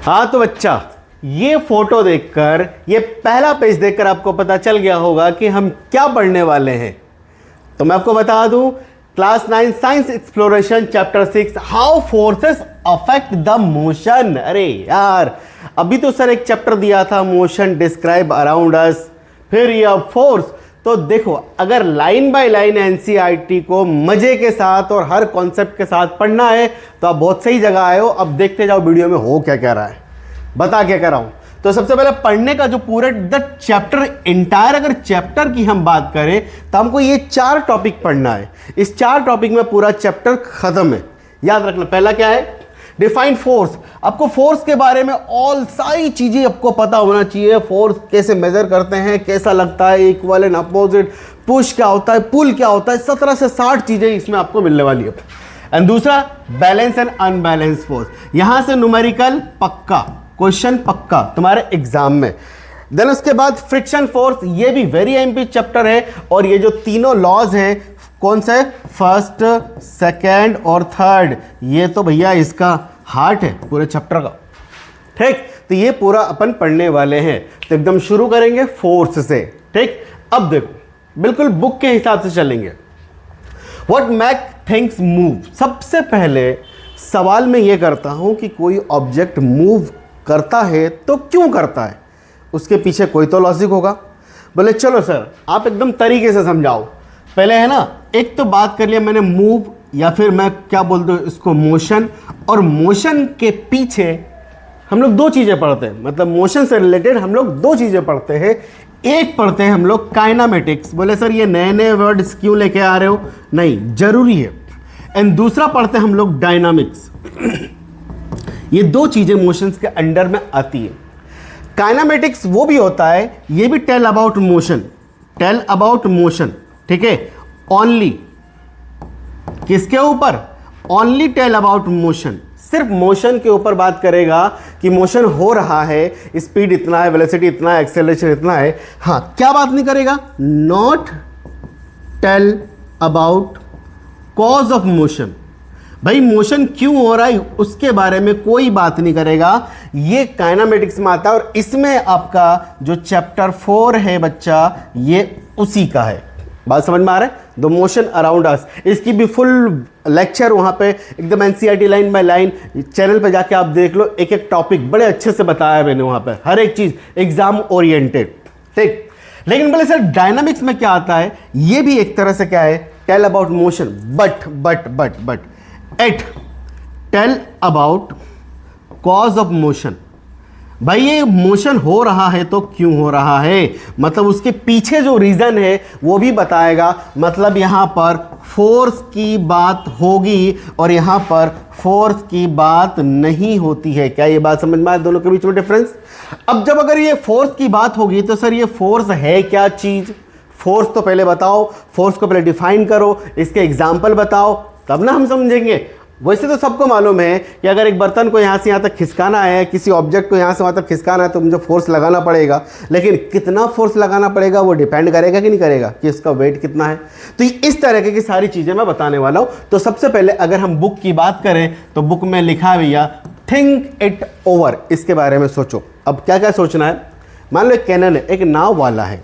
हाँ तो बच्चा, ये फोटो देखकर, ये पहला पेज देखकर आपको पता चल गया होगा कि हम क्या पढ़ने वाले हैं। तो मैं आपको बता दूं, class 9 science exploration chapter 6 how forces affect the motion. अरे यार, अभी तो सर एक चैप्टर दिया था मोशन डिस्क्राइब अराउंड अस, फिर ये फोर्स। तो देखो, अगर लाइन बाय लाइन एनसीईआरटी को मजे के साथ और हर कॉन्सेप्ट के साथ पढ़ना है तो आप बहुत सही जगह आए हो। अब देखते जाओ वीडियो में हो क्या क्या रहा है, बता क्या कर रहा हूं। तो सबसे पहले पढ़ने का जो पूरे द चैप्टर इंटायर, अगर चैप्टर की हम बात करें तो हमको ये 4 टॉपिक पढ़ना है। इस 4 टॉपिक में पूरा चैप्टर खत्म है। याद रखना, पहला क्या है, डिफाइन फोर्स। आपको फोर्स के बारे में ऑल सारी चीजें आपको पता होना चाहिए। फोर्स कैसे मेजर करते हैं, कैसा लगता है, इक्वल एंड अपोजिट, पुश क्या होता है, पुल क्या होता है, 17 से 60 चीजें इसमें आपको मिलने वाली है। एंड दूसरा, बैलेंस एंड अनबैलेंस फोर्स। यहां से न्यूमेरिकल पक्का, क्वेश्चन पक्का तुम्हारे एग्जाम में। देन उसके बाद फ्रिक्शन फोर्स, ये भी वेरी एमपी चैप्टर है। और ये जो तीनों लॉज हैं, कौन से, फर्स्ट, सेकेंड और थर्ड, ये तो भैया इसका हार्ट है पूरे चैप्टर का। ठीक, तो ये पूरा अपन पढ़ने वाले हैं। तो एकदम शुरू करेंगे फोर्स से। ठीक, अब देखो, बिल्कुल बुक के हिसाब से चलेंगे। What make things move. सबसे पहले सवाल मैं ये करता हूं कि कोई ऑब्जेक्ट मूव करता है तो क्यों करता है, उसके पीछे कोई तो लॉजिक होगा। बोले चलो सर, आप एकदम तरीके से समझाओ। पहले है ना, एक तो बात कर लिया मैंने मूव, या फिर मैं क्या बोलते हूँ इसको, मोशन। और मोशन के पीछे हम लोग 2 चीज़ें पढ़ते हैं, मतलब मोशन से रिलेटेड हम लोग 2 चीज़ें पढ़ते हैं। एक पढ़ते हैं हम लोग काइनामेटिक्स। बोले सर ये नए नए वर्ड्स क्यों लेके आ रहे हो, नहीं जरूरी है। एंड दूसरा पढ़ते हैं हम लोग डायनामिक्स। ये 2 चीज़ें मोशंस के अंडर में आती है। काइनामेटिक्स वो भी होता है, ये भी tell about motion, tell about motion. ठीक है, ओनली किसके ऊपर, ओनली टेल अबाउट मोशन, सिर्फ मोशन के ऊपर बात करेगा कि मोशन हो रहा है, स्पीड इतना है, वेलोसिटी इतना है, एक्सेलरेशन इतना है। हाँ, क्या बात नहीं करेगा, not tell about cause of motion. भाई मोशन क्यों हो रहा है उसके बारे में कोई बात नहीं करेगा। ये काइनामेटिक्स में आता है। और इसमें आपका जो चैप्टर 4 है बच्चा, ये उसी का है। बात समझ में आ रहा है, द मोशन अराउंड अस। इसकी भी फुल लेक्चर वहाँ पे एकदम NCERT line by line channel पे जाके आप देख लो। एक एक टॉपिक बड़े अच्छे से बताया मैंने वहाँ पे, हर एक चीज़ एग्जाम ओरिएंटेड। ठीक, लेकिन बोले सर डायनामिक्स में क्या आता है, ये भी एक तरह से क्या है, tell about motion, but at tell about cause of motion. भाई ये मोशन हो रहा है तो क्यों हो रहा है, मतलब उसके पीछे जो रीजन है वो भी बताएगा। मतलब यहां पर फोर्स की बात होगी और यहां पर फोर्स की बात नहीं होती है। क्या ये बात समझ में आए दोनों के बीच में डिफरेंस। अब जब अगर ये फोर्स की बात होगी तो सर ये फोर्स है क्या चीज, फोर्स तो पहले बताओ, फोर्स को पहले डिफाइन करो, इसके एग्जाम्पल बताओ, तब ना हम समझेंगे। वैसे तो सबको मालूम है कि अगर एक बर्तन को यहाँ से यहाँ तक खिसकाना है, किसी ऑब्जेक्ट को यहाँ से वहाँ तक खिसकाना है तो मुझे फोर्स लगाना पड़ेगा। लेकिन कितना फोर्स लगाना पड़ेगा वो डिपेंड करेगा कि नहीं करेगा, कि इसका वेट कितना है। तो इस तरह की सारी चीज़ें मैं बताने वाला हूँ। तो सबसे पहले अगर हम बुक की बात करें तो बुक में लिखा है भैया, थिंक इट ओवर, इसके बारे में सोचो। अब क्या क्या सोचना है, मान लो एक कैनन है, एक नाव वाला है,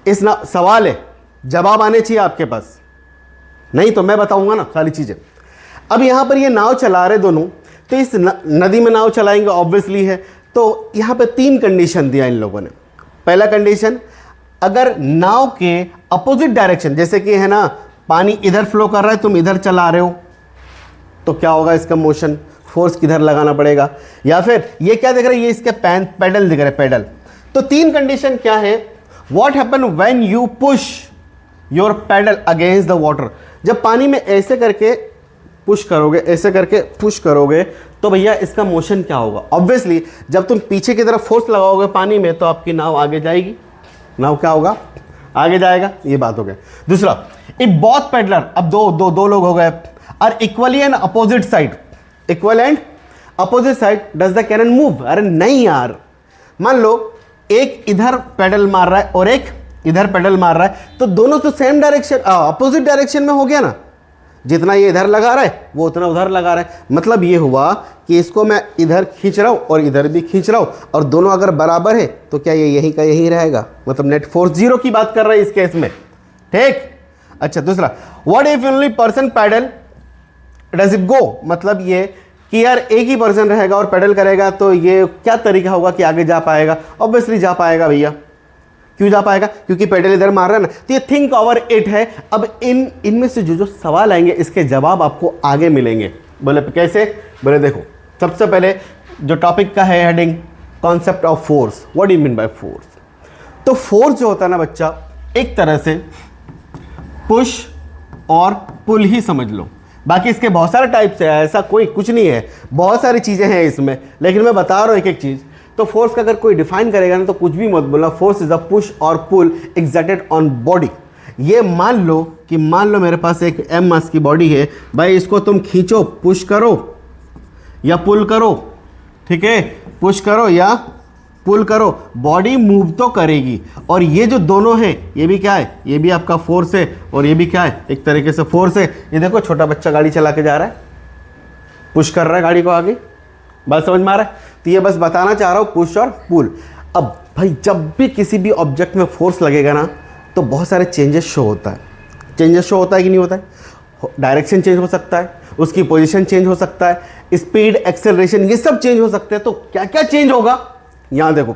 इस नाव, सवाल है, जवाब आने चाहिए आपके पास, नहीं तो मैं बताऊंगा ना सारी चीज़ें। अब यहाँ पर ये नाव चला रहे दोनों, तो इस नदी में नाव चलाएंगे ऑब्वियसली है। तो यहाँ पे 3 कंडीशन दिया इन लोगों ने। पहला कंडीशन, अगर नाव के अपोजिट डायरेक्शन, जैसे कि है ना पानी इधर फ्लो कर रहा है, तुम इधर चला रहे हो, तो क्या होगा इसका मोशन, फोर्स किधर लगाना पड़ेगा। या फिर ये क्या दिख रहा है, ये इसके पैडल दिख रहे हैं, पैडल। तो 3 कंडीशन क्या है, what happen when you push your paddle against the water. जब पानी में ऐसे करके पुश करोगे, ऐसे करके पुश करोगे तो भैया इसका मोशन क्या होगा। ऑब्वियसली जब तुम पीछे की तरफ फोर्स लगाओगे पानी में तो आपकी नाव आगे जाएगी, नाव क्या होगा, आगे जाएगा। ये बात हो गया। दूसरा, इफ बोथ पैडलर, अब दो लोग हो गए, और equally and opposite side, equal and opposite side does the cannon move. अरे नहीं यार, मान लो एक इधर पैडल मार रहा है और एक इधर पैडल मार रहा है, तो दोनों तो सेम डायरेक्शन, अपोजिट डायरेक्शन में हो गया ना। जितना ये इधर लगा रहा है वो उतना उधर लगा रहा है। मतलब ये हुआ कि इसको मैं इधर खींच रहा हूँ और इधर भी खींच रहा हूँ, और दोनों अगर बराबर है तो क्या ये यहीं का यहीं रहेगा, मतलब नेट फोर्स जीरो की बात कर रहे हैं इस केस में, ठीक। अच्छा दूसरा, what if only person paddle does it go, मतलब ये कि यार एक ही पर्सन रहेगा और पैडल करेगा तो ये क्या तरीका होगा कि आगे जा पाएगा। ऑब्वियसली जा पाएगा भैया, क्यों जा पाएगा, क्योंकि पैडल इधर मार रहा है ना। तो ये थिंक ओवर इट है। अब इनमें से जो सवाल आएंगे इसके जवाब आपको आगे मिलेंगे। बोले कैसे, बोले देखो सबसे पहले जो टॉपिक का है heading, concept of force, what do you mean by force. तो फोर्स जो होता है ना बच्चा, एक तरह से पुश और पुल ही समझ लो, बाकी इसके बहुत सारे टाइप्स है, ऐसा कोई कुछ नहीं है, बहुत सारी चीज़ें हैं इसमें, लेकिन मैं बता रहा हूँ एक एक चीज़। तो फोर्स का अगर कोई डिफाइन करेगा ना तो कुछ भी मत बोलना, फोर्स इज अ पुश और पुल एक्सर्टेड ऑन बॉडी। ये मान लो मेरे पास एक एम मास की बॉडी है भाई, इसको तुम खींचो, पुश करो या पुल करो, ठीक है, पुश करो या पुल करो, बॉडी मूव तो करेगी। और ये जो दोनों हैं ये भी क्या है, ये भी आपका फोर्स है और ये भी क्या है, एक तरीके से फोर्स है। ये देखो छोटा बच्चा गाड़ी चला के जा रहा है, पुश कर रहा है गाड़ी को आगे, बात समझ में आ रहा है। तो ये बस बताना चाह रहा हूँ पुश और पुल। अब भाई जब भी किसी भी ऑब्जेक्ट में फोर्स लगेगा ना तो बहुत सारे चेंजेस शो होता है। चेंजेस शो होता है कि नहीं होता है, डायरेक्शन चेंज हो सकता है, उसकी पोजीशन चेंज हो सकता है, स्पीड, एक्सेलरेशन, ये सब चेंज हो सकते हैं। तो क्या क्या चेंज होगा यहां देखो,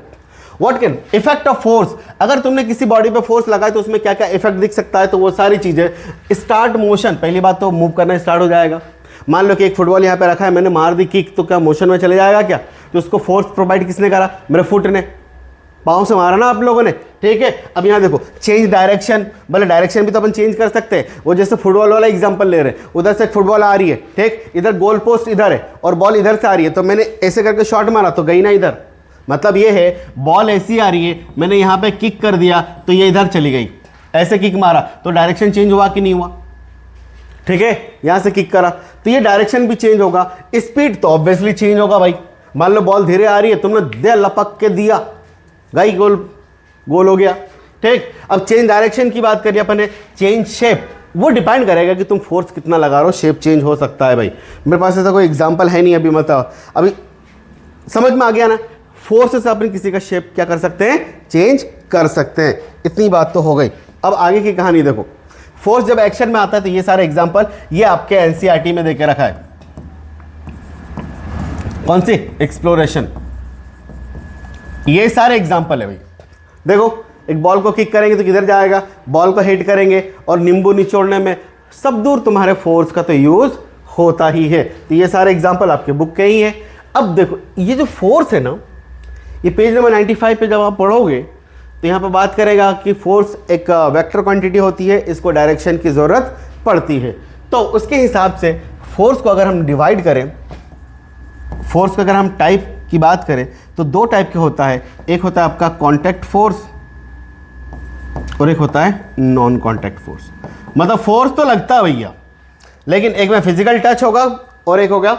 what can effect of force, अगर तुमने किसी बॉडी पे फोर्स लगाया तो उसमें क्या क्या इफेक्ट दिख सकता है, तो वो सारी चीजें। स्टार्ट मोशन, पहली बात तो मूव करना स्टार्ट हो जाएगा। मान लो कि एक फुटबॉल यहाँ पे रखा है, मैंने मार दी किक, तो क्या मोशन में चले जाएगा क्या, तो उसको फोर्स प्रोवाइड किसने करा, मेरे फुट ने, पाँव से मारा ना आप लोगों ने, ठीक है। अब यहाँ देखो चेंज डायरेक्शन, भले डायरेक्शन भी तो अपन चेंज कर सकते हैं, वो जैसे फुटबॉल वाला एग्जांपल ले रहे हैं, उधर से फुटबॉल आ रही है, ठीक, इधर गोल पोस्ट इधर है और बॉल इधर से आ रही है, तो मैंने ऐसे करके शॉट मारा तो गई ना इधर, मतलब ये है बॉल ऐसी आ रही है, मैंने यहाँ पे किक कर दिया तो ये इधर चली गई, ऐसे किक मारा तो डायरेक्शन चेंज हुआ कि नहीं हुआ, ठीक है। यहां से किक करा तो ये डायरेक्शन भी चेंज होगा, स्पीड तो ऑब्वियसली चेंज होगा भाई। मान लो बॉल धीरे आ रही है, तुमने दे लपक के दिया, गई गोल, गोल हो गया, ठीक। अब चेंज डायरेक्शन की बात करिए अपन ने, चेंज शेप, वो डिपेंड करेगा कि तुम फोर्स कितना लगा रहे हो, शेप चेंज हो सकता है भाई। मेरे पास ऐसा कोई एग्जांपल है नहीं अभी, मतलब अभी समझ में आ गया ना, फोर्स से अपन किसी का शेप क्या कर सकते हैं, चेंज कर सकते हैं। इतनी बात तो हो गई। अब आगे की कहानी देखो, फोर्स जब एक्शन में आता है तो ये सारे एग्जांपल ये आपके एनसीईआरटी में देके रखा है। कौन सी, एक्सप्लोरेशन, ये सारे एग्जांपल है भाई। देखो एक बॉल को किक करेंगे तो किधर जाएगा, बॉल को हिट करेंगे और नींबू निचोड़ने में सब दूर तुम्हारे फोर्स का तो यूज होता ही है। तो ये सारे एग्जांपल आपके बुक के ही है। अब देखो ये जो फोर्स है ना, ये पेज नंबर 95 पे जब आप पढ़ोगे तो यहाँ पे बात करेगा कि फोर्स एक वेक्टर क्वांटिटी होती है, इसको डायरेक्शन की ज़रूरत पड़ती है। तो उसके हिसाब से फोर्स को अगर हम डिवाइड करें, फोर्स को अगर हम टाइप की बात करें तो दो टाइप के होता है, एक होता है आपका कॉन्टैक्ट फोर्स और एक होता है नॉन कॉन्टैक्ट फोर्स। मतलब फोर्स तो लगता है भैया, लेकिन एक में फिजिकल टच होगा और एक होगा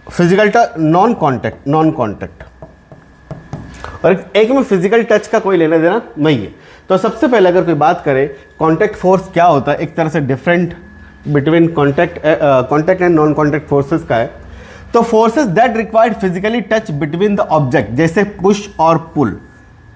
फिजिकल टच नॉन कॉन्टैक्ट, और एक में फिजिकल टच का कोई लेना देना नहीं है। तो सबसे पहले अगर कोई बात करे कॉन्टैक्ट फोर्स क्या होता है, एक तरह से different between contact and non contact forces का है। तो forces that required physically touch between the object, जैसे पुश और पुल।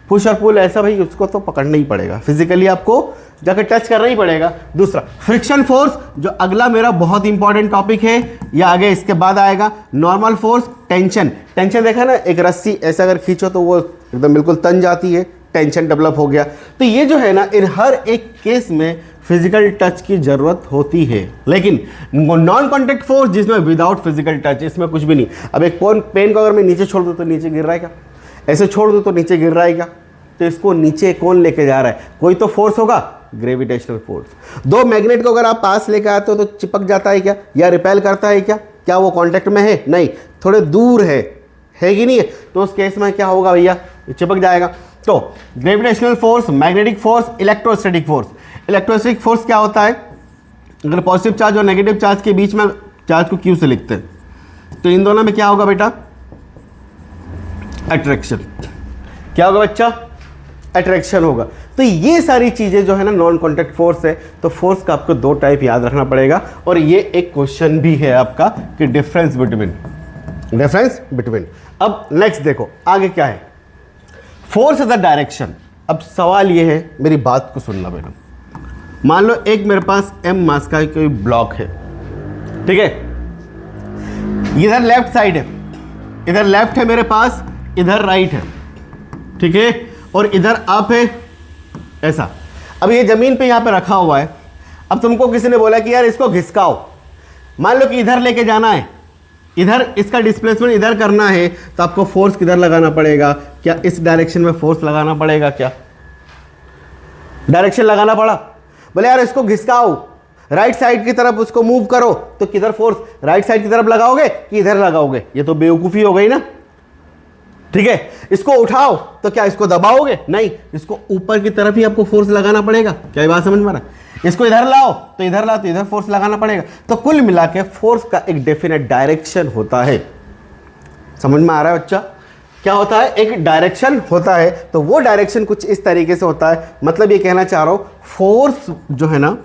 पुश और पुल ऐसा भाई उसको तो पकड़ना ही पड़ेगा, फिजिकली आपको जाकर टच करना ही पड़ेगा। दूसरा फ्रिक्शन फोर्स, जो अगला मेरा बहुत इंपॉर्टेंट टॉपिक है, या आगे इसके बाद आएगा। नॉर्मल फोर्स, टेंशन देखा ना, एक रस्सी ऐसा अगर खींचो तो वो एकदम बिल्कुल तन जाती है, टेंशन डेवलप हो गया। तो ये जो है ना, इन हर एक केस में फिजिकल टच की जरूरत होती है। लेकिन नॉन कॉन्टैक्ट फोर्स जिसमें विदाउट फिजिकल टच, इसमें कुछ भी नहीं। अब एक पेन को अगर मैं नीचे छोड़ दूँ तो नीचे गिर रहा है क्या, ऐसे छोड़ दूँ तो नीचे गिर रहा है क्या, तो इसको नीचे कौन लेके जा रहा है, कोई तो फोर्स होगा, ग्रेविटेशनल फोर्स। दो मैग्नेट को अगर आप पास लेकर आते हो तो चिपक जाता है क्या, या रिपेल करता है क्या, क्या वो कांटेक्ट में है, नहीं, थोड़े दूर है कि नहीं है, तो उस केस में क्या होगा भैया, चिपक जाएगा। तो gravitational force, magnetic force, electrostatic force. Electrostatic force क्या होता है, अगर पॉजिटिव चार्ज और नेगेटिव चार्ज के बीच में चार्ज को क्यू से लिखते हैं तो इन दोनों में क्या होगा बेटा, अट्रैक्शन। क्या होगा बच्चा, अट्रैक्शन होगा। तो ये सारी चीज़ें जो है ना नॉन कॉन्टैक्ट फोर्स है। तो फोर्स का आपको दो टाइप याद रखना पड़ेगा, और ये एक क्वेश्चन भी है आपका कि डिफरेंस बिटवीन। अब नेक्स्ट देखो आगे क्या है, फोर्स इज द डायरेक्शन। अब सवाल ये है, मेरी बात को सुनना बेटा, मान लो एक मेरे पास m मास का कोई ब्लॉक है, ठीक है, इधर लेफ्ट साइड है, इधर लेफ्ट है मेरे पास, इधर राइट है, ठीक है, और इधर अप है ऐसा। अब ये जमीन पे यहाँ पे रखा हुआ है। अब तुमको किसी ने बोला कि यार इसको घिसकाओ, मान लो कि इधर लेके जाना है, इधर इसका डिस्प्लेसमेंट इधर करना है, तो आपको फोर्स किधर लगाना पड़ेगा? क्या इस डायरेक्शन में फोर्स लगाना पड़ेगा? क्या डायरेक्शन लगाना पड़ा? बोले यार इसको घिसकाओ, राइट साइड की तरफ उसको मूव करो, तो किधर फोर्स राइट साइड की तरफ लगाओगे कि इधर लगाओगे? ये तो बेवकूफ़ी हो गई ना, ठीक है। इसको उठाओ तो क्या इसको दबाओगे? नहीं, इसको ऊपर की तरफ ही आपको फोर्स लगाना पड़ेगा। क्या ये बात समझ में आ रहा है? इसको इधर लाओ तो इधर लाओ तो इधर फोर्स लगाना पड़ेगा। तो कुल मिला के फोर्स का एक डेफिनेट डायरेक्शन होता है। समझ में आ रहा है बच्चा? क्या होता है? एक डायरेक्शन होता है। तो वो डायरेक्शन कुछ इस तरीके से होता है। मतलब ये कहना चाह रहा हूं, फोर्स जो है ना,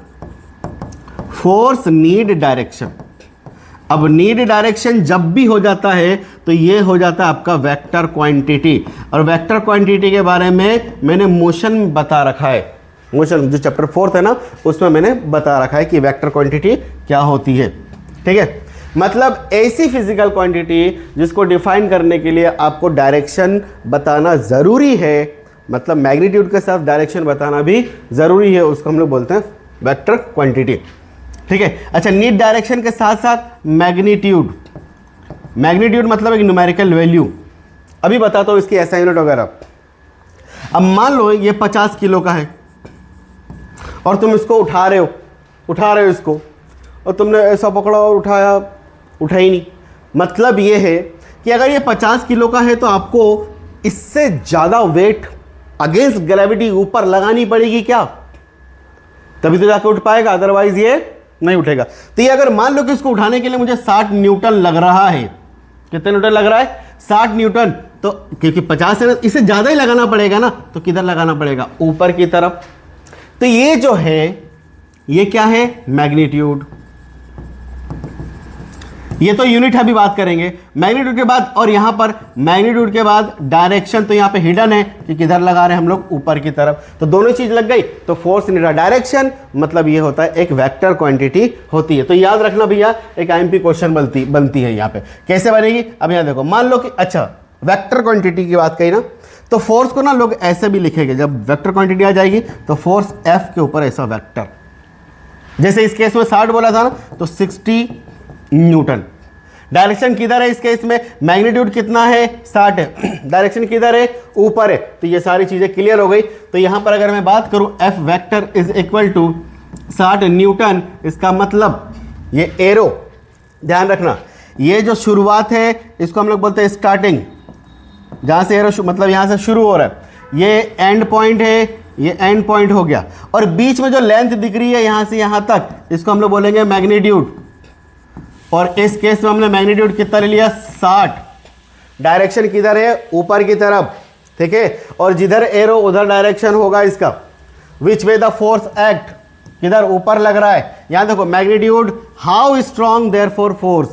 फोर्स नीड डायरेक्शन। अब नीड डायरेक्शन जब भी हो जाता है तो ये हो जाता है आपका वेक्टर क्वांटिटी। और वेक्टर क्वांटिटी के बारे में मैंने मोशन बता रखा है। मोशन जो चैप्टर 4 है ना, उसमें मैंने बता रखा है कि वेक्टर क्वांटिटी क्या होती है, ठीक है। मतलब ऐसी फिजिकल क्वांटिटी जिसको डिफाइन करने के लिए आपको डायरेक्शन बताना ज़रूरी है, मतलब मैग्नीट्यूड के साथ डायरेक्शन बताना भी ज़रूरी है, उसको हम लोग बोलते हैं वेक्टर क्वांटिटी, ठीक है। अच्छा, नीड डायरेक्शन के साथ साथ मैग्नीट्यूड। मैग्नीट्यूड मतलब एक न्यूमेरिकल वैल्यू। अभी बताता हूँ इसकी ऐसा यूनिट वगैरह। अब मान लो ये 50 किलो का है और तुम इसको उठा रहे हो इसको, और तुमने ऐसा पकड़ा और उठाया, उठा ही नहीं। मतलब ये है कि अगर ये 50 किलो का है तो आपको इससे ज़्यादा वेट अगेंस्ट ग्रेविटी ऊपर लगानी पड़ेगी क्या? तभी तो जाके उठ पाएगा, अदरवाइज ये नहीं उठेगा। तो ये अगर मान लो कि इसको उठाने के लिए मुझे 60 न्यूटन लग रहा है, कितने न्यूटन लग रहा है? 60 न्यूटन। तो क्योंकि 50 है ना, इसे ज़्यादा ही लगाना पड़ेगा ना, तो किधर लगाना पड़ेगा? ऊपर की तरफ। तो ये जो है ये क्या है? मैग्नीट्यूड। ये तो यूनिट अभी बात करेंगे मैग्नीट्यूड के बाद। और यहां पर मैग्नीट्यूड के बाद डायरेक्शन तो यहां पे हिडन है कि किधर लगा रहे हैं हम लोग? ऊपर की तरफ। तो दोनों चीज लग गई। तो फोर्स इन डायरेक्शन मतलब ये होता है एक वेक्टर क्वांटिटी होती है। तो याद रखना भैया, एक आईएमपी क्वेश्चन बनती है यहाँ पे। कैसे बनेगी? अब यहां देखो, मान लो कि अच्छा वेक्टर क्वांटिटी की बात कही ना, तो फोर्स को ना लोग ऐसे भी लिखेंगे। जब वेक्टर क्वांटिटी आ जाएगी तो फोर्स एफ के ऊपर ऐसा वेक्टर, जैसे इस केस में 60 बोला था ना, तो 60 न्यूटन। डायरेक्शन किधर है इस केस में? मैग्नीट्यूड कितना है? 60 है। डायरेक्शन किधर है? ऊपर है। तो ये सारी चीजें क्लियर हो गई। तो यहां पर अगर मैं बात करूं F vector is equal to 60 newton, इसका मतलब ये एरो, ध्यान रखना, ये जो शुरुआत है इसको हम लोग बोलते हैं स्टार्टिंग, जहां से एरो मतलब यहां से शुरू हो रहा है, ये एंड पॉइंट है, ये एंड पॉइंट हो गया। और बीच में जो लेंथ दिख रही है यहां से यहां तक, इसको हम लोग बोलेंगे मैग्नीट्यूड। और इस केस में हमने मैग्नीट्यूड कितना ले लिया? 60। डायरेक्शन किधर है? ऊपर की तरफ, ठीक है। और जिधर एरो उधर डायरेक्शन होगा इसका। Which way the force act, किधर? ऊपर लग रहा है। यहां देखो magnitude, how strong there for force,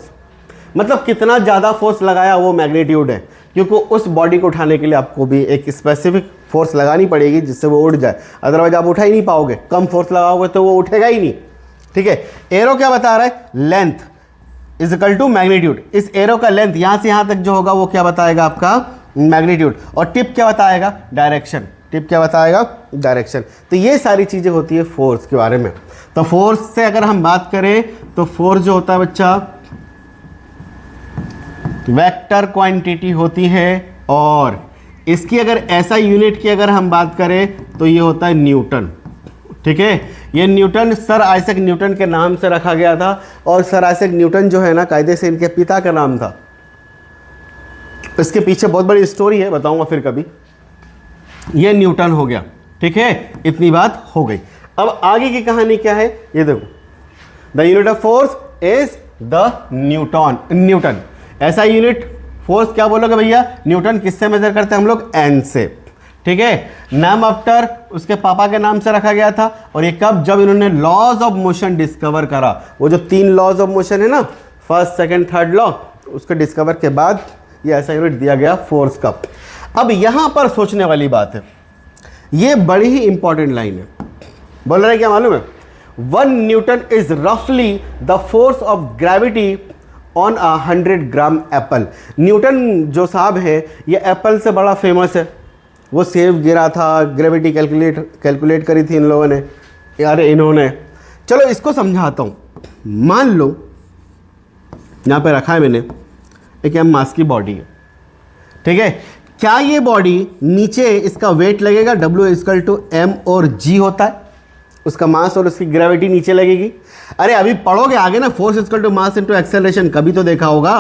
मतलब कितना ज्यादा फोर्स लगाया वो मैग्नीट्यूड है। क्योंकि उस बॉडी को उठाने के लिए आपको भी एक स्पेसिफिक फोर्स लगानी पड़ेगी जिससे वो उठ जाए, अदरवाइज आप उठा ही नहीं पाओगे। कम फोर्स लगाओगे तो वो उठेगा ही नहीं, ठीक है। एरो क्या बता रहा है? Length is equal to magnitude. इस एरो का लेंथ यहां से यहां तक जो होगा वो क्या बताएगा? आपका मैग्नीट्यूड। और टिप क्या बताएगा? डायरेक्शन। टिप क्या बताएगा? डायरेक्शन। तो ये सारी चीजें होती है फोर्स के बारे में। तो फोर्स से अगर हम बात करें तो फोर्स जो होता है बच्चा वेक्टर क्वांटिटी होती है। और इसकी अगर ऐसा यूनिट की अगर हम बात करें तो ये होता है न्यूटन, ठीक है। ये न्यूटन सर आइजैक न्यूटन के नाम से रखा गया था। और सर आइजैक न्यूटन जो है ना, कायदे से इनके पिता का नाम था। इसके पीछे बहुत बड़ी स्टोरी है, बताऊंगा फिर कभी। ये न्यूटन हो गया, ठीक है। इतनी बात हो गई। अब आगे की कहानी क्या है ये देखो। The unit of force is the Newton. ऐसा यूनिट फोर्स क्या बोलोगे भैया? न्यूटन। किससे मेजर करते हैं हम लोग? एन से, ठीक है, नाम आफ्टर उसके पापा के नाम से रखा गया था। और ये कब, जब इन्होंने लॉज ऑफ मोशन डिस्कवर करा। वो जो 3 लॉज ऑफ मोशन है ना, फर्स्ट सेकंड थर्ड लॉ, उसके डिस्कवर के बाद ये ऐसा यूनिट दिया गया फोर्स का। अब यहां पर सोचने वाली बात है, ये बड़ी ही इंपॉर्टेंट लाइन है। बोल रहे हैं क्या मालूम है, 1 न्यूटन इज रफली the force of gravity on a 100 gram Apple. Newton जो साहब है ये एप्पल से बड़ा फेमस है। वो सेब गिरा था, ग्रेविटी कैलकुलेट करी थी इन लोगों ने, यार इन्होंने। चलो इसको समझाता हूँ। मान लो यहाँ पे रखा है मैंने, एक एम मास की बॉडी है, ठीक है। क्या ये बॉडी नीचे इसका वेट लगेगा, W=m और g होता है, उसका मास और उसकी ग्रेविटी नीचे लगेगी। अरे अभी पढ़ोगे आगे ना, फोर्स = मास × एक्सेलरेशन, कभी तो देखा होगा,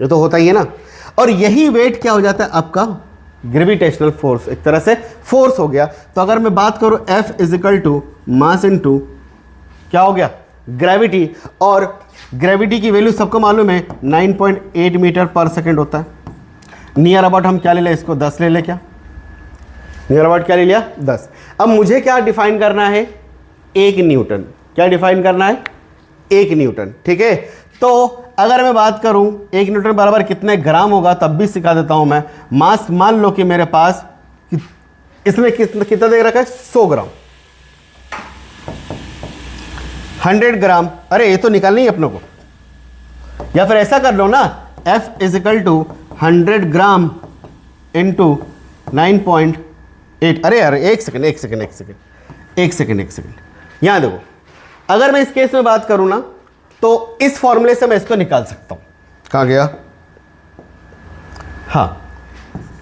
ये तो होता ही है ना। और यही वेट क्या हो जाता है आपका, ग्रेविटेशनल फोर्स, एक तरह से फोर्स हो गया। तो अगर मैं बात करूं F मास × क्या हो गया, ग्रेविटी। और ग्रेविटी की वैल्यू सबको मालूम है 9.8 मीटर पर सेकेंड होता है। नियर अबाउट हम क्या ले लें, इसको 10 ले लें। क्या नियर अबाउट क्या ले लिया, 10। अब मुझे क्या डिफाइन करना है, 1 न्यूटन। क्या डिफाइन करना है, 1 न्यूटन, ठीक है। तो अगर मैं बात करूं 1 न्यूटन बराबर कितने ग्राम होगा, तब भी सिखा देता हूं मैं। मास मान लो कि मेरे पास इसमें कितना दे रखा है, 100 ग्राम, 100 ग्राम। अरे ये तो निकालनी है अपनों को। या फिर ऐसा कर लो ना, F = 100 ग्राम × 9.8। अरे यार एक सेकंड, यहां देखो। अगर मैं इस केस में बात करूं ना, तो इस फॉर्मूले से मैं इसको निकाल सकता हूं। कहां गया, हाँ,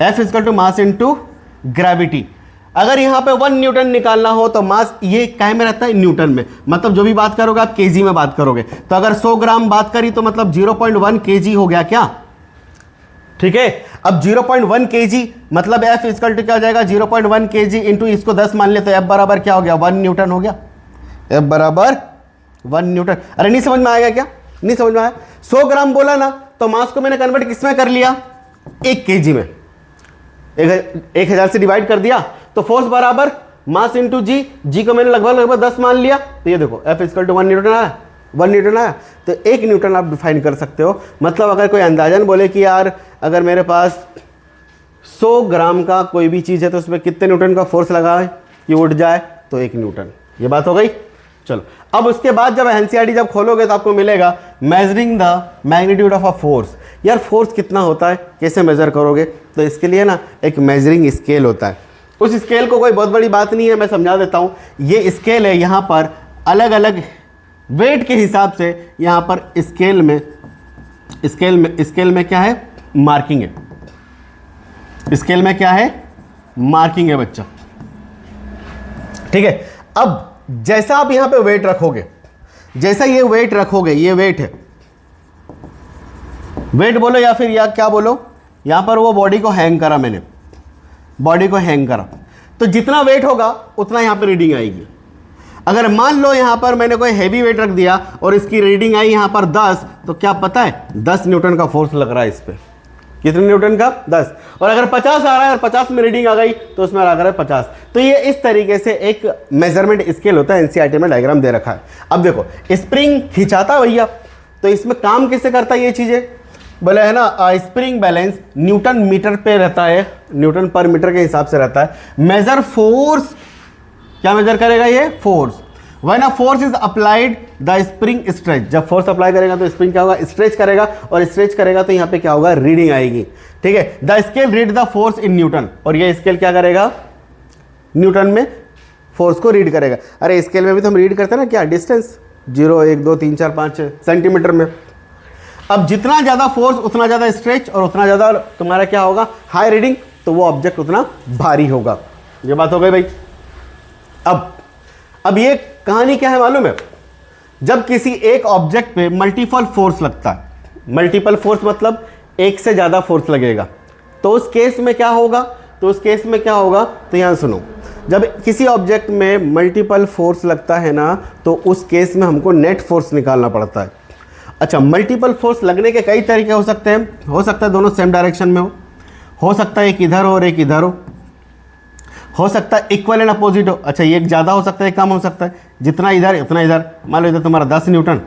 F = मास × ग्रेविटी। अगर यहां पे 1 न्यूटन निकालना हो तो मास ये काहे में रहता है, न्यूटन में। मतलब जो भी बात करोगे आप केजी में बात करोगे। तो अगर 100 ग्राम बात करी तो मतलब 0.1 केजी हो गया क्या, ठीक है। अब 0.1 केजी मतलब F = क्या हो जाएगा, 0.1 केजी इंटू इसको 10 मान ले, तो F बराबर क्या हो गया, 1 न्यूटन हो गया। F बराबर 1 न्यूटन। अरे नहीं समझ में आएगा क्या, नहीं समझ में आया। 100 ग्राम बोला ना, तो मास को मैंने कन्वर्ट किस में कर लिया, 1 केजी में। 1000 से डिवाइड कर दिया, तो फोर्स बराबर मास इंटू जी को मैंने लगभग 10 मान लिया। तो ये देखो F = 1 न्यूटन आया, 1 न्यूटन आया। तो 1 न्यूटन आप डिफाइन कर सकते हो। मतलब अगर कोई अंदाजन बोले कि यार अगर मेरे पास 100 ग्राम का कोई भी चीज़ है तो उसमें कितने न्यूटन का फोर्स लगा है कि उठ जाए, तो 1 न्यूटन। ये बात हो गई। चलो अब उसके बाद जब एनसीईआरटी जब खोलोगे तो आपको मिलेगा measuring the magnitude of a force. यार फोर्स कितना होता है, कैसे मेजर करोगे, तो इसके लिए ना एक मेजरिंग स्केल होता है। उस स्केल को कोई बहुत बड़ी बात नहीं है, मैं समझा देता हूँ। ये स्केल है, यहाँ पर अलग अलग वेट के हिसाब से यहाँ पर स्केल में क्या है, मार्किंग है। स्केल में क्या है, मार्किंग है बच्चा, ठीक है। अब जैसा आप यहां पे वेट रखोगे, जैसा ये वेट रखोगे, ये वेट है, वेट बोलो या फिर या क्या बोलो, यहां पर वो बॉडी को हैंग करा मैंने, बॉडी को हैंग करा, तो जितना वेट होगा उतना यहां पे रीडिंग आएगी। अगर मान लो यहां पर मैंने कोई हैवी वेट रख दिया और इसकी रीडिंग आई यहां पर 10, तो क्या पता है 10 न्यूटन का फोर्स लग रहा है इस पे। कितने न्यूटन का, 10। और अगर 50 आ रहा है और 50 में रीडिंग आ गई तो उसमें लग रहा है 50। तो ये इस तरीके से एक मेजरमेंट स्केल होता है। एनसीईआरटी में डायग्राम दे रखा है। अब देखो स्प्रिंग खिंचाता भैया, तो इसमें काम कैसे करता है ये चीजें, बोले है ना स्प्रिंग बैलेंस न्यूटन मीटर पे रहता है, न्यूटन पर मीटर के हिसाब से रहता है। मेजर फोर्स, क्या मेजर करेगा ये, force. When a force is applied the spring stretch, जब फोर्स अप्लाई करेगा तो स्प्रिंग क्या होगा, स्ट्रेच करेगा, और स्ट्रेच करेगा तो यहाँ पे क्या होगा, रीडिंग आएगी, ठीक है। The scale read the force in newton, और ये स्केल क्या करेगा, न्यूटन में फोर्स को रीड करेगा। अरे स्केल में भी तो हम रीड करते हैं ना, क्या डिस्टेंस, 0 1 2 3 4 5 सेंटीमीटर में। अब जितना ज़्यादा फोर्स उतना ज़्यादा स्ट्रेच और उतना ज़्यादा तुम्हारा क्या होगा, हाई रीडिंग, तो वो ऑब्जेक्ट उतना भारी होगा। ये बात हो गई भाई। अब ये कहानी क्या है मालूम है, जब किसी एक ऑब्जेक्ट पे मल्टीपल फोर्स लगता है, मल्टीपल फोर्स मतलब एक से ज़्यादा फोर्स लगेगा, तो उस केस में क्या होगा, तो यहाँ सुनो, जब किसी ऑब्जेक्ट में मल्टीपल फोर्स लगता है ना, तो उस केस में हमको नेट फोर्स निकालना पड़ता है। अच्छा, मल्टीपल फोर्स लगने के कई तरीके हो सकते हैं। हो सकता है दोनों सेम डायरेक्शन में हो सकता है एक इधर हो और एक इधर हो, हो सकता है इक्वल एंड अपोजिट हो। अच्छा, ये ज़्यादा हो सकता है, कम हो सकता है, जितना इधर उतना इधर। मान लो इधर तुम्हारा 10 न्यूटन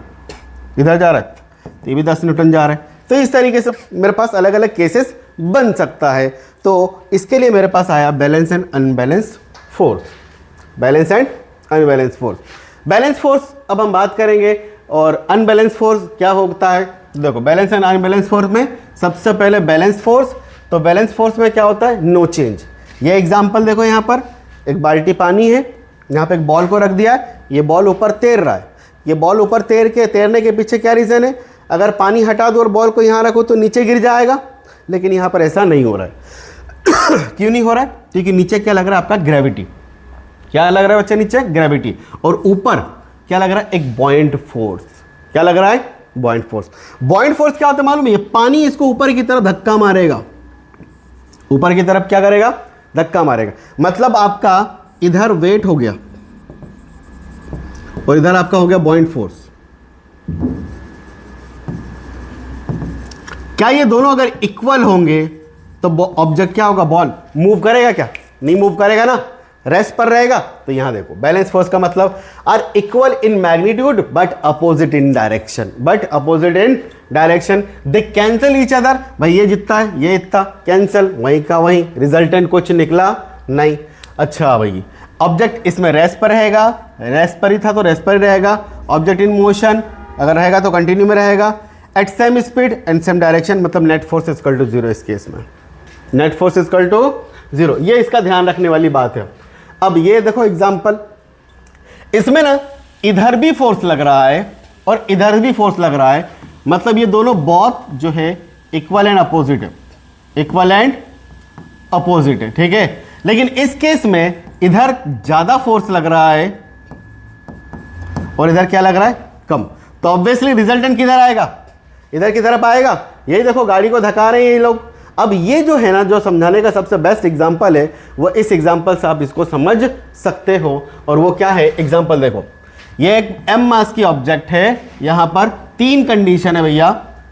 इधर जा रहा है, तो ये भी 10 न्यूटन जा रहा है। तो इस तरीके से मेरे पास अलग अलग केसेस बन सकता है। तो इसके लिए मेरे पास आया balance and unbalance force. Balance and unbalance force. Balance force अब हम बात करेंगे, और अनबैलेंस फोर्स क्या होता है। देखो, बैलेंस एंड अनबैलेंस फोर्स में सबसे पहले बैलेंस फोर्स। तो बैलेंस फोर्स में क्या होता है, नो चेंज। ये एग्जांपल देखो, यहाँ पर एक बाल्टी पानी है, यहाँ पे एक बॉल को रख दिया है, ये बॉल ऊपर तैर रहा है। ये बॉल ऊपर तैरने के पीछे क्या रीज़न है, अगर पानी हटा दो और बॉल को यहाँ रखो तो नीचे गिर जाएगा, लेकिन यहाँ पर ऐसा नहीं हो रहा है। क्यों नहीं हो रहा है, क्योंकि नीचे क्या लग रहा है आपका, ग्रेविटी। क्या लग रहा है बच्चा, नीचे ग्रेविटी, और ऊपर क्या लग रहा है, एक बॉयंट फोर्स। क्या लग रहा है, बॉयंट फोर्स। बॉयंट फोर्स क्या होता है मालूम है, पानी इसको ऊपर की तरफ धक्का मारेगा, ऊपर की तरफ क्या करेगा, धक्का मारेगा। मतलब आपका इधर वेट हो गया और इधर आपका हो गया बॉयंट फोर्स। क्या ये दोनों अगर इक्वल होंगे तो ऑब्जेक्ट क्या होगा, बॉल मूव करेगा क्या, नहीं मूव करेगा ना, रेस्ट पर रहेगा। तो यहां देखो, बैलेंस फोर्स का मतलब are equal in magnitude but opposite in direction. But opposite in direction, they cancel each other. भाई ये जितना है ये इतना, कैंसिल, वहीं का वहीं, रिजल्टेंट कुछ निकला नहीं। अच्छा भाई, ऑब्जेक्ट इसमें रेस्ट पर रहेगा, रेस्ट पर ही था तो रेस्ट पर ही रहेगा। ऑब्जेक्ट इन मोशन अगर रहेगा तो कंटिन्यू में रहेगा, at same speed and same direction, मतलब net force equal to zero. इस केस में net force equal to zero, ये इसका ध्यान रखने वाली बात है। अब ये देखो एग्जांपल, इसमें ना इधर भी फोर्स लग रहा है और इधर भी फोर्स लग रहा है, मतलब ये दोनों बहुत जो है इक्वल एंड अपोजिट है, इक्वल एंड अपोजिट है, ठीक है। लेकिन इस केस में इधर ज्यादा फोर्स लग रहा है और इधर क्या लग रहा है, कम। तो ऑब्वियसली रिजल्टेंट किधर आएगा, इधर की तरफ आएगा। यही देखो, गाड़ी को धका रहे हैं ये लोग। अब ये जो है ना, जो समझाने का सबसे बेस्ट एग्जांपल है, वो इस एग्जांपल से आप इसको समझ सकते हो। और वो क्या है, एग्जांपल देखो, ये एक m मास की ऑब्जेक्ट है, यहां पर 3 कंडीशन है भैया।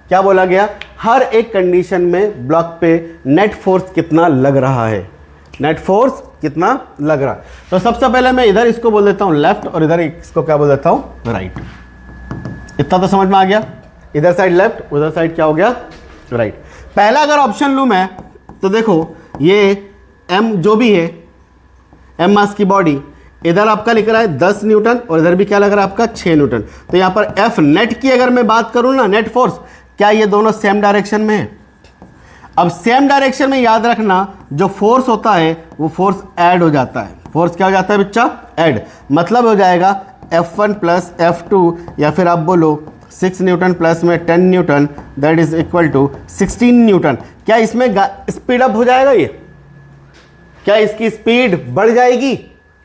क्या बोला गया, हर एक कंडीशन में ब्लॉक पे नेट फोर्स कितना लग रहा है, नेट फोर्स कितना लग रहा है। तो सबसे पहले मैं इधर इसको बोल देता हूं लेफ्ट, और इधर इसको क्या बोल देता हूं, राइट। इतना तो समझ में आ गया, इधर साइड लेफ्ट, उधर साइड क्या हो गया, राइट। पहला अगर ऑप्शन लूं मैं, तो देखो ये m जो भी है, m मास की बॉडी, इधर आपका लिख रहा है 10 न्यूटन और इधर भी क्या लग रहा है आपका 6 न्यूटन। तो यहां पर F नेट की अगर मैं बात करूं ना, नेट फोर्स, क्या ये दोनों सेम डायरेक्शन में है। अब सेम डायरेक्शन में याद रखना, जो फोर्स होता है वो फोर्स ऐड हो जाता है। फोर्स क्या हो जाता है बच्चा, ऐड। मतलब हो जाएगा F1 प्लस F2, या फिर आप बोलो 6 न्यूटन प्लस में 10 newton, that is equal to 16 newton. क्या इसमें स्पीड अप हो जाएगा, ये क्या इसकी स्पीड बढ़ जाएगी,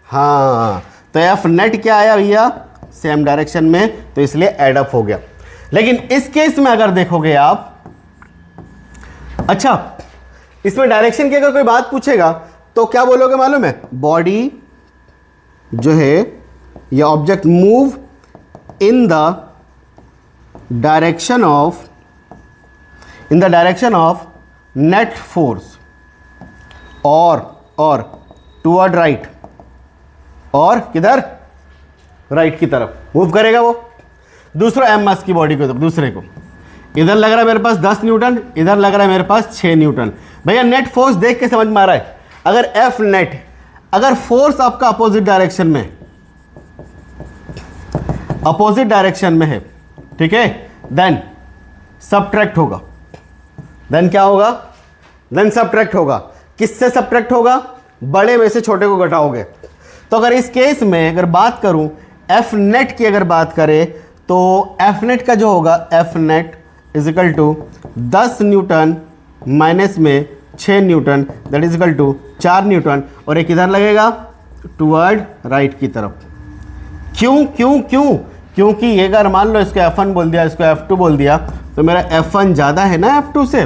हाँ। तो F नेट क्या आया भैया, सेम डायरेक्शन में, तो इसलिए एड अप हो गया। लेकिन इस केस में अगर देखोगे आप, अच्छा इसमें डायरेक्शन की अगर कोई बात पूछेगा तो क्या बोलोगे मालूम है, बॉडी जो है ये object move in the direction of net force और टुवर्ड राइट, और किधर, राइट की तरफ मूव करेगा वो। दूसरा m मास की बॉडी को, दूसरे को इधर लग रहा है मेरे पास 10 न्यूटन, इधर लग रहा है मेरे पास 6 न्यूटन। भैया नेट फोर्स देख के समझ में आ रहा है, अगर F नेट, अगर फोर्स आपका अपोजिट डायरेक्शन में, अपोजिट डायरेक्शन में है, ठीक है, देन सबट्रैक्ट होगा। देन क्या होगा, देन सबट्रैक्ट होगा। किससे सबट्रैक्ट होगा, बड़े में से छोटे को घटाओगे। तो अगर इस केस में अगर बात करूं F नेट की, अगर बात करें तो F नेट का जो होगा, F net is equal to 10 newton minus में 6 newton, that is equal to 4 newton, और एक इधर लगेगा टुवर्ड राइट की तरफ। क्यों क्यों क्यों, क्योंकि ये अगर मान लो इसको F1 बोल दिया, इसको F2 बोल दिया, तो मेरा F1 ज़्यादा है ना F2 से,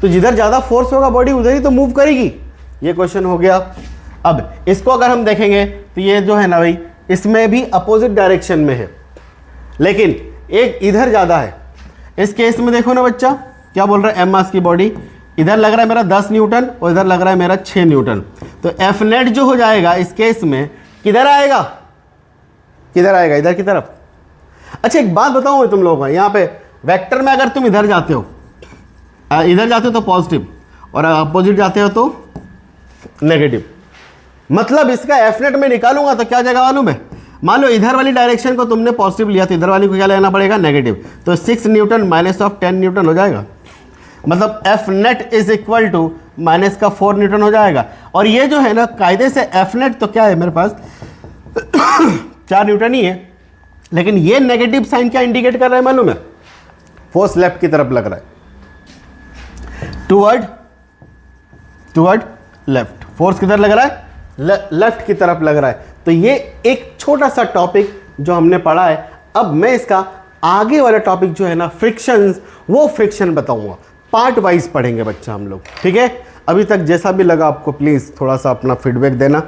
तो जिधर ज़्यादा फोर्स होगा बॉडी उधर ही तो मूव करेगी। ये क्वेश्चन हो गया। अब इसको अगर हम देखेंगे तो ये जो है ना भाई, इसमें भी अपोजिट डायरेक्शन में है, लेकिन एक इधर ज़्यादा है। इस केस में देखो ना बच्चा, क्या बोल रहा है, m मास की बॉडी, इधर लग रहा है मेरा 10 न्यूटन और इधर लग रहा है मेरा 6 न्यूटन। तो एफ नेट जो हो जाएगा इस केस में किधर आएगा, किधर आएगा, इधर की तरफ। अच्छा एक बात बताऊं मैं तुम लोगों को, यहाँ पे वेक्टर में अगर तुम इधर जाते हो, इधर जाते हो तो पॉजिटिव और अपोजिट जाते हो तो नेगेटिव, मतलब इसका एफ नेट में निकालूंगा तो क्या जाएगा मालूम है, मान लो इधर वाली डायरेक्शन को तुमने पॉजिटिव लिया तो इधर वाली को क्या लेना पड़ेगा, नेगेटिव। तो 6 न्यूटन माइनस ऑफ 10 न्यूटन हो जाएगा, मतलब F net is equal to minus का 4 न्यूटन हो जाएगा। और ये जो है ना कायदे से एफ नेट तो क्या है मेरे पास 4 न्यूटन ही है, लेकिन ये नेगेटिव साइन क्या इंडिकेट कर रहा है मालूम है, फोर्स लेफ्ट की तरफ लग रहा है, टुवर्ड लेफ्ट। फोर्स किधर लग रहा है, लेफ्ट की तरफ लग रहा है। तो ये एक छोटा सा टॉपिक जो हमने पढ़ा है। अब मैं इसका आगे वाला टॉपिक जो है ना फ्रिक्शंस, वो फ्रिक्शन बताऊंगा, पार्ट वाइज पढ़ेंगे बच्चा हम लोग, ठीक है। अभी तक जैसा भी लगा आपको प्लीज थोड़ा सा अपना फीडबैक देना।